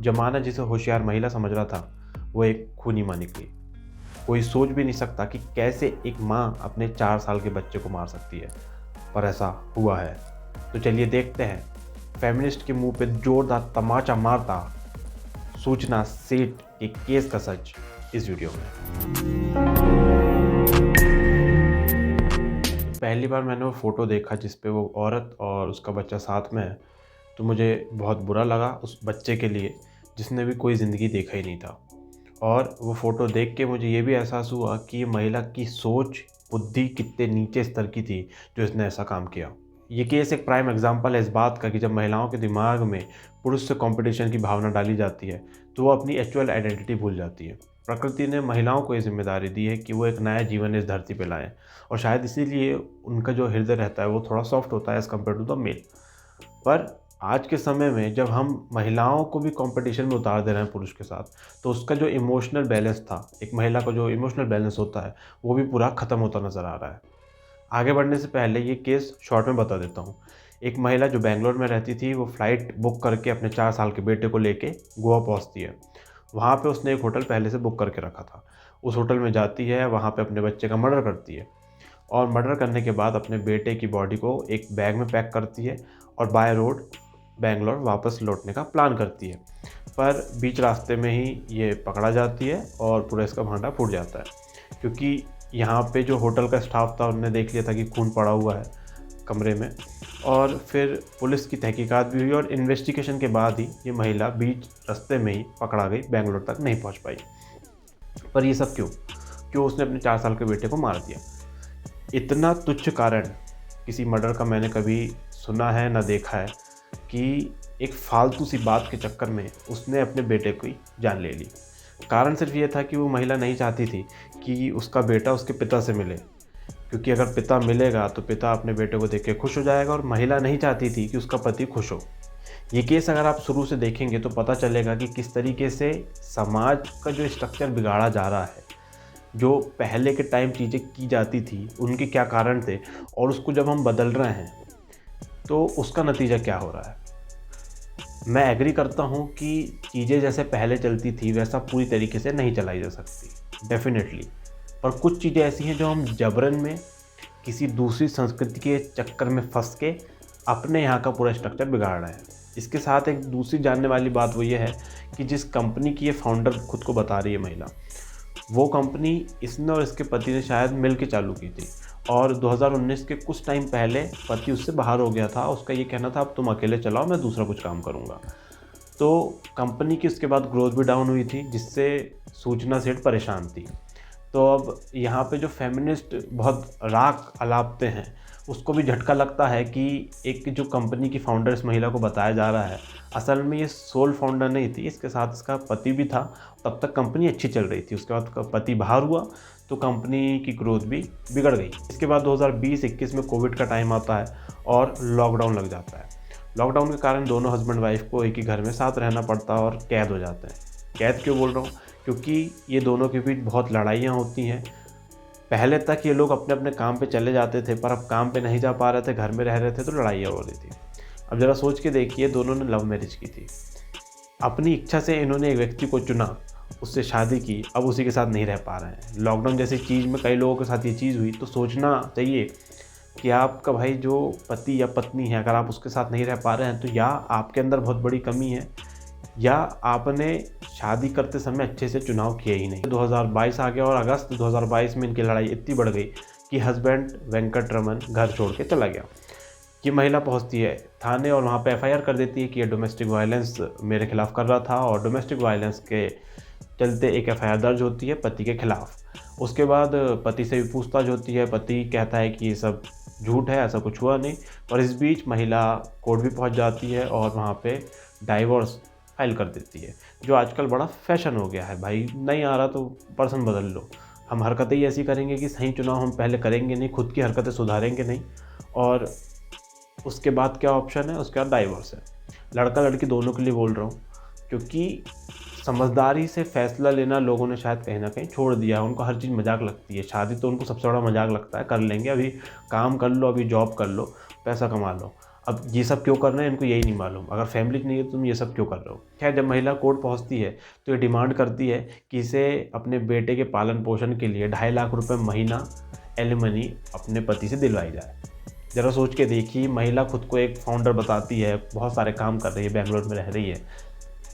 जमाना जिसे होशियार महिला समझ रहा था, वो एक खूनी माँ निकली। कोई सोच भी नहीं सकता कि कैसे एक माँ अपने 4 साल के बच्चे को मार सकती है, पर ऐसा हुआ है। तो चलिए देखते हैं फेमिनिस्ट के मुंह पे जोरदार तमाचा मारता सूचना सेठ के केस का सच इस वीडियो में। पहली बार मैंने वो फ़ोटो देखा जिस पे वो औरत और उसका बच्चा साथ में है, तो मुझे बहुत बुरा लगा उस बच्चे के लिए जिसने भी कोई ज़िंदगी देखा ही नहीं था। और वो फ़ोटो देख के मुझे ये भी एहसास हुआ कि ये महिला की सोच, बुद्धि कितने नीचे स्तर की थी जो इसने ऐसा काम किया। ये केस एक प्राइम एग्जाम्पल है इस बात का कि जब महिलाओं के दिमाग में पुरुष से कंपटीशन की भावना डाली जाती है तो वो अपनी एक्चुअल आइडेंटिटी भूल जाती है। प्रकृति ने महिलाओं को ये जिम्मेदारी दी है कि वो एक नया जीवन इस धरती पे लाएं, और शायद इसीलिए उनका जो हृदय रहता है वो थोड़ा सॉफ्ट होता है as compare to the male. पर आज के समय में जब हम महिलाओं को भी कंपटीशन में उतार दे रहे हैं पुरुष के साथ, तो उसका जो इमोशनल बैलेंस था, एक महिला का जो इमोशनल बैलेंस होता है, वो भी पूरा ख़त्म होता नज़र आ रहा है। आगे बढ़ने से पहले ये केस शॉर्ट में बता देता हूँ। एक महिला जो बैंगलोर में रहती थी, वो फ़्लाइट बुक करके अपने 4 साल के बेटे को लेके गोवा पहुँचती है। वहाँ पे उसने एक होटल पहले से बुक करके रखा था। उस होटल में जाती है, वहाँ पे अपने बच्चे का मर्डर करती है और मर्डर करने के बाद अपने बेटे की बॉडी को एक बैग में पैक करती है और बाय रोड बैंगलोर वापस लौटने का प्लान करती है। पर बीच रास्ते में ही ये पकड़ा जाती है और पूरा इसका भांडा फूट जाता है, क्योंकि यहाँ पे जो होटल का स्टाफ था उन्होंने देख लिया था कि खून पड़ा हुआ है कमरे में। और फिर पुलिस की तहकीकात भी हुई और इन्वेस्टिगेशन के बाद ही ये महिला बीच रास्ते में ही पकड़ा गई, बेंगलोर तक नहीं पहुँच पाई। पर ये सब क्यों उसने अपने 4 साल के बेटे को मार दिया? इतना तुच्छ कारण किसी मर्डर का मैंने कभी सुना है ना देखा है कि एक फालतू सी बात के चक्कर में उसने अपने बेटे की जान ले ली। कारण सिर्फ ये था कि वो महिला नहीं चाहती थी कि उसका बेटा उसके पिता से मिले, क्योंकि अगर पिता मिलेगा तो पिता अपने बेटे को देख के खुश हो जाएगा, और महिला नहीं चाहती थी कि उसका पति खुश हो। ये केस अगर आप शुरू से देखेंगे तो पता चलेगा कि किस तरीके से समाज का जो स्ट्रक्चर बिगाड़ा जा रहा है। जो पहले के टाइम चीज़ें की जाती थी उनके क्या कारण थे, और उसको जब हम बदल रहे हैं तो उसका नतीजा क्या हो रहा है। मैं एग्री करता हूँ कि चीज़ें जैसे पहले चलती थी वैसा पूरी तरीके से नहीं चलाई जा सकती, डेफिनेटली। पर कुछ चीज़ें ऐसी हैं जो हम जबरन में किसी दूसरी संस्कृति के चक्कर में फंस के अपने यहाँ का पूरा स्ट्रक्चर बिगाड़ रहे हैं। इसके साथ एक दूसरी जानने वाली बात वो ये है कि जिस कंपनी की ये फाउंडर खुद को बता रही है महिला, वो कंपनी इसने और इसके पति ने शायद मिल के चालू की थी, और 2019 के कुछ टाइम पहले पति उससे बाहर हो गया था। उसका ये कहना था अब तुम अकेले चलाओ, मैं दूसरा कुछ काम करूँगा। तो कंपनी की उसके बाद ग्रोथ भी डाउन हुई थी, जिससे सूचना सेठ परेशान थी। तो अब यहाँ पे जो फेमिनिस्ट बहुत राग अलापते हैं उसको भी झटका लगता है कि एक जो कंपनी की फाउंडर इस महिला को बताया जा रहा है, असल में ये सोल फाउंडर नहीं थी, इसके साथ इसका पति भी था। तब तक कंपनी अच्छी चल रही थी, उसके बाद उसका पति बाहर हुआ तो कंपनी की ग्रोथ भी बिगड़ गई। इसके बाद 2020-21 में कोविड का टाइम आता है और लॉकडाउन लग जाता है। लॉकडाउन के कारण दोनों हस्बैंड वाइफ को एक ही घर में साथ रहना पड़ता है और कैद हो जाते हैं। कैद क्यों बोल रहा हूँ? क्योंकि ये दोनों के बीच बहुत लड़ाइयाँ होती हैं। पहले तक ये लोग अपने अपने काम पे चले जाते थे, पर अब काम पे नहीं जा पा रहे थे, घर में रह रहे थे, तो लड़ाइयाँ हो रही थी। अब ज़रा सोच के देखिए, दोनों ने लव मैरिज की थी। अपनी इच्छा से इन्होंने एक व्यक्ति को चुना, उससे शादी की, अब उसी के साथ नहीं रह पा रहे हैं। लॉकडाउन जैसी चीज़ में कई लोगों के साथ ये चीज़ हुई, तो सोचना चाहिए कि आपका भाई जो पति या पत्नी है, अगर आप उसके साथ नहीं रह पा रहे हैं तो या आपके अंदर बहुत बड़ी कमी है, या आपने शादी करते समय अच्छे से चुनाव किए ही नहीं। 2022 आ गया और अगस्त 2022 में इनकी लड़ाई इतनी बढ़ गई कि हस्बैंड वेंकट रमन घर छोड़ के चला गया। ये महिला पहुंचती है थाने और वहां पे एफआईआर कर देती है कि ये डोमेस्टिक वायलेंस मेरे खिलाफ कर रहा था, और डोमेस्टिक वायलेंस के चलते एक एफआईआर दर्ज होती है पति के खिलाफ। उसके बाद पति से भी पूछताछ होती है, पति कहता है कि ये सब झूठ है, ऐसा कुछ हुआ नहीं। और इस बीच महिला कोर्ट भी पहुंच जाती है और वहाँ पे डाइवोर्स फाइल कर देती है, जो आजकल बड़ा फैशन हो गया है। भाई नहीं आ रहा तो पर्सन बदल लो। हम हरकतें ही ऐसी करेंगे कि सही चुनाव हम पहले करेंगे नहीं, खुद की हरकतें सुधारेंगे नहीं, और उसके बाद क्या ऑप्शन है? उसके बाद डाइवोर्स है। लड़का लड़की दोनों के लिए बोल रहा हूँ, क्योंकि समझदारी से फैसला लेना लोगों ने शायद कहीं ना कहीं छोड़ दिया है। उनको हर चीज़ मजाक लगती है। शादी तो उनको सबसे बड़ा मजाक लगता है, कर लेंगे, अभी काम कर लो, अभी जॉब कर लो, पैसा कमा लो। अब ये सब क्यों कर रहे हैं इनको यही नहीं मालूम। अगर फैमिली नहीं है तो तुम ये सब क्यों कर रहे हो। खैर, जब महिला कोर्ट पहुंचती है तो ये डिमांड करती है कि इसे अपने बेटे के पालन पोषण के लिए 2.5 लाख रुपए महीना एलिमनी अपने पति से दिलवाई जाए। ज़रा सोच के देखिए, महिला खुद को एक फाउंडर बताती है, बहुत सारे काम कर रही है, बेंगलोर में रह रही है,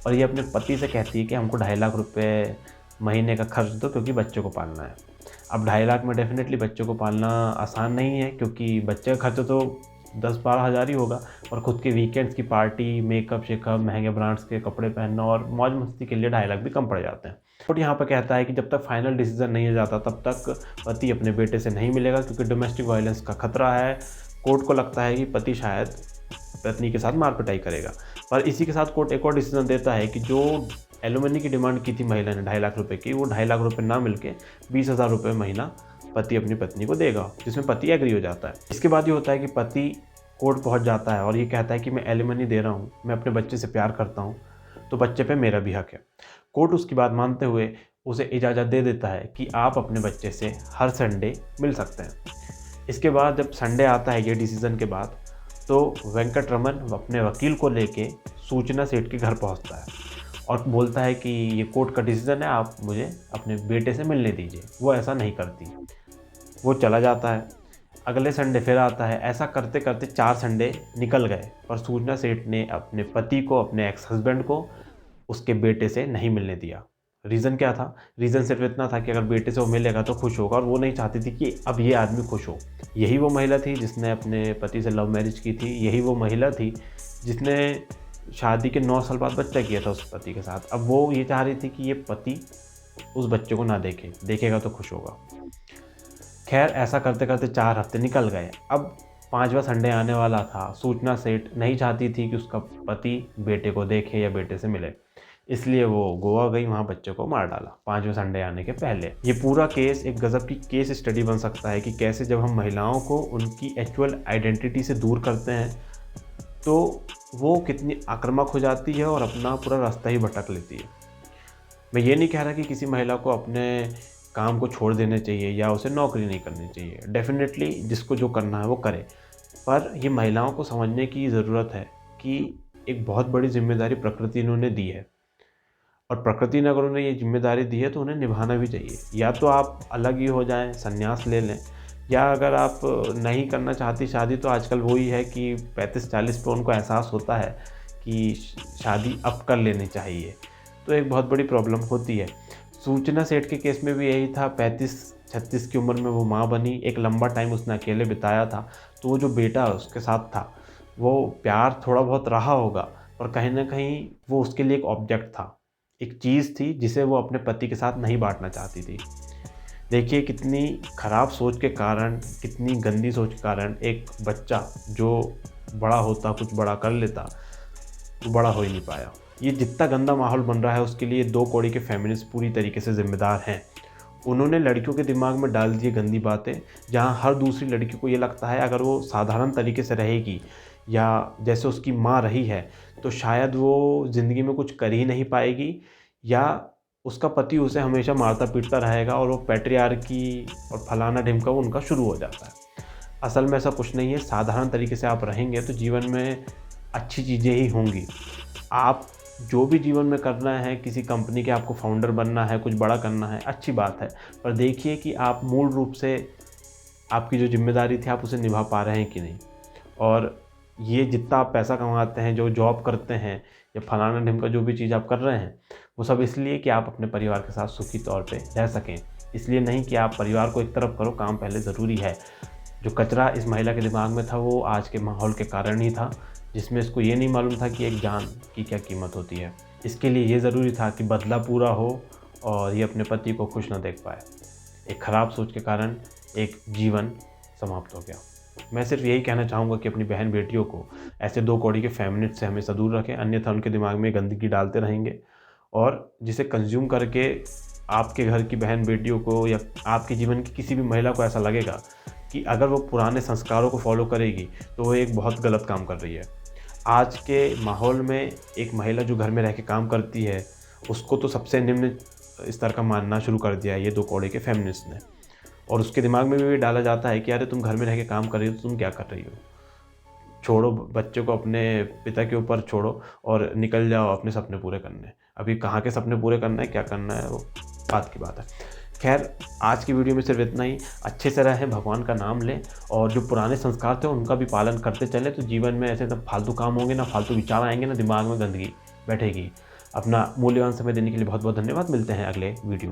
और ये अपने पति से कहती है कि हमको 2.5 लाख रुपए महीने का खर्च दो क्योंकि बच्चे को पालना है। अब 2.5 लाख में डेफिनेटली बच्चों को पालना आसान नहीं है, क्योंकि बच्चे का खर्च तो 10-12 हज़ार ही होगा, और ख़ुद के वीकेंड्स की पार्टी, मेकअप शेकअप, महंगे ब्रांड्स के कपड़े पहनना और मौज मस्ती के लिए 2.5 लाख भी कम पड़ जाते हैं। कोर्ट यहाँ पर कहता है कि जब तक फाइनल डिसीजन नहीं हो जाता तब तक पति अपने बेटे से नहीं मिलेगा, क्योंकि डोमेस्टिक वायलेंस का खतरा है। कोर्ट को लगता है कि पति शायद पत्नी के साथ मार पिटाई करेगा। पर इसी के साथ कोर्ट एक और डिसीजन देता है कि जो एलिमनी की डिमांड की थी महिला ने 2.5 लाख रुपए की, वो 2.5 लाख रुपए ना मिलके 20,000 रुपये महीना पति अपनी पत्नी को देगा, जिसमें पति एग्री हो जाता है। इसके बाद ये होता है कि पति कोर्ट पहुंच जाता है और ये कहता है कि मैं एलिमनी दे रहा हूँ, मैं अपने बच्चे से प्यार करता हूँ, तो बच्चे पे मेरा भी हक है। कोर्ट उसकी बात मानते हुए उसे इजाज़त दे देता है कि आप अपने बच्चे से हर संडे मिल सकते हैं। इसके बाद जब संडे आता है ये डिसीज़न के बाद, तो वेंकट रमन अपने वकील को लेके सूचना सेठ के घर पहुंचता है और बोलता है कि ये कोर्ट का डिसीज़न है, आप मुझे अपने बेटे से मिलने दीजिए। वो ऐसा नहीं करती, वो चला जाता है। अगले संडे फिर आता है। ऐसा करते करते 4 संडे निकल गए और सूचना सेठ ने अपने पति को, अपने एक्स हस्बैंड को उसके बेटे से नहीं मिलने दिया। रीज़न क्या था? रीज़न सिर्फ इतना था कि अगर बेटे से वो मिलेगा तो खुश होगा, और वो नहीं चाहती थी कि अब ये आदमी खुश हो। यही वो महिला थी जिसने अपने पति से लव मैरिज की थी। यही वो महिला थी जिसने शादी के 9 साल बाद बच्चा किया था उस पति के साथ। अब वो ये चाह रही थी कि ये पति उस बच्चे को ना देखे, देखेगा तो खुश होगा। खैर, ऐसा करते करते 4 हफ्ते निकल गए। अब 5वां संडे आने वाला था। सूचना सेठ नहीं चाहती थी कि उसका पति बेटे को देखे या बेटे से मिले, इसलिए वो गोवा गई, वहाँ बच्चे को मार डाला 5वें संडे आने के पहले। ये पूरा केस एक गज़ब की केस स्टडी बन सकता है कि कैसे जब हम महिलाओं को उनकी एक्चुअल आइडेंटिटी से दूर करते हैं तो वो कितनी आक्रामक हो जाती है और अपना पूरा रास्ता ही भटक लेती है। मैं ये नहीं कह रहा कि किसी महिला को अपने काम को छोड़ देना चाहिए या उसे नौकरी नहीं करनी चाहिए। डेफिनेटली जिसको जो करना है वो करे, पर ये महिलाओं को समझने की ज़रूरत है कि एक बहुत बड़ी जिम्मेदारी प्रकृति इन्होंने दी है, और प्रकृति ने अगर उन्हें ये जिम्मेदारी दी है तो उन्हें निभाना भी चाहिए। या तो आप अलग ही हो जाएं, संन्यास ले लें, या अगर आप नहीं करना चाहती शादी, तो आजकल वही है कि 35-40 पे उनको एहसास होता है कि शादी अब कर लेनी चाहिए, तो एक बहुत बड़ी प्रॉब्लम होती है। सूचना सेठ के केस में भी यही था। 35-36 की उम्र में वो माँ बनी। एक लंबा टाइम उसने अकेले बिताया था, तो वो जो बेटा उसके साथ था, वो प्यार थोड़ा बहुत रहा होगा, पर कहीं ना कहीं वो उसके लिए एक ऑब्जेक्ट था, एक चीज़ थी जिसे वो अपने पति के साथ नहीं बांटना चाहती थी। देखिए, कितनी ख़राब सोच के कारण, कितनी गंदी सोच के कारण एक बच्चा जो बड़ा होता, कुछ बड़ा कर लेता, वो बड़ा हो ही नहीं पाया। ये जितना गंदा माहौल बन रहा है उसके लिए 2 कौड़ी के फेमिनिस्ट पूरी तरीके से ज़िम्मेदार हैं। उन्होंने लड़कियों के दिमाग में डाल दी गंदी बातें, जहाँ हर दूसरी लड़की को ये लगता है अगर वो साधारण तरीके से रहेगी या जैसे उसकी माँ रही है तो शायद वो ज़िंदगी में कुछ कर ही नहीं पाएगी, या उसका पति उसे हमेशा मारता पीटता रहेगा और वो पैट्रियार्की और फलाना ढिमका वो उनका शुरू हो जाता है। असल में ऐसा कुछ नहीं है। साधारण तरीके से आप रहेंगे तो जीवन में अच्छी चीज़ें ही होंगी। आप जो भी जीवन में करना है, किसी कंपनी के आपको फाउंडर बनना है, कुछ बड़ा करना है, अच्छी बात है, पर देखिए कि आप मूल रूप से आपकी जो जिम्मेदारी थी आप उसे निभा पा रहे हैं कि नहीं। और ये जितना आप पैसा कमाते हैं, जो जॉब करते हैं या फलाना ढिमका जो भी चीज़ आप कर रहे हैं, वो सब इसलिए कि आप अपने परिवार के साथ सुखी तौर पे रह सकें। इसलिए नहीं कि आप परिवार को एक तरफ करो, काम पहले ज़रूरी है। जो कचरा इस महिला के दिमाग में था वो आज के माहौल के कारण ही था, जिसमें इसको ये नहीं मालूम था कि एक जान की क्या कीमत होती है। इसके लिए ये ज़रूरी था कि बदला पूरा हो और ये अपने पति को खुश न देख पाए। एक ख़राब सोच के कारण एक जीवन समाप्त हो गया। मैं सिर्फ यही कहना चाहूँगा कि अपनी बहन बेटियों को ऐसे 2 कौड़ी के फेमिनिस्ट से हमेशा दूर रखें, अन्यथा उनके दिमाग में गंदगी डालते रहेंगे, और जिसे कंज्यूम करके आपके घर की बहन बेटियों को या आपके जीवन की किसी भी महिला को ऐसा लगेगा कि अगर वो पुराने संस्कारों को फॉलो करेगी तो वो एक बहुत गलत काम कर रही है। आज के माहौल में एक महिला जो घर में रह के काम करती है उसको तो सबसे निम्न स्तर का मानना शुरू कर दिया है ये 2 कौड़े के फेमिनिस्ट ने, और उसके दिमाग में भी डाला जाता है कि अरे तुम घर में रह के काम कर रही हो तो तुम क्या कर रही हो। छोड़ो बच्चे को, अपने पिता के ऊपर छोड़ो और निकल जाओ अपने सपने पूरे करने। अभी कहाँ के सपने पूरे करना है, क्या करना है, वो बात की बात है। खैर, आज की वीडियो में सिर्फ इतना ही। अच्छे से रहें, भगवान का नाम लें और जो पुराने संस्कार थे उनका भी पालन करते चलें, तो जीवन में ऐसे सब फालतू काम होंगे ना, फालतू विचार आएँगे ना, दिमाग में गंदगी बैठेगी। अपना मूल्यवान समय देने के लिए बहुत-बहुत धन्यवाद। मिलते हैं अगले वीडियो में।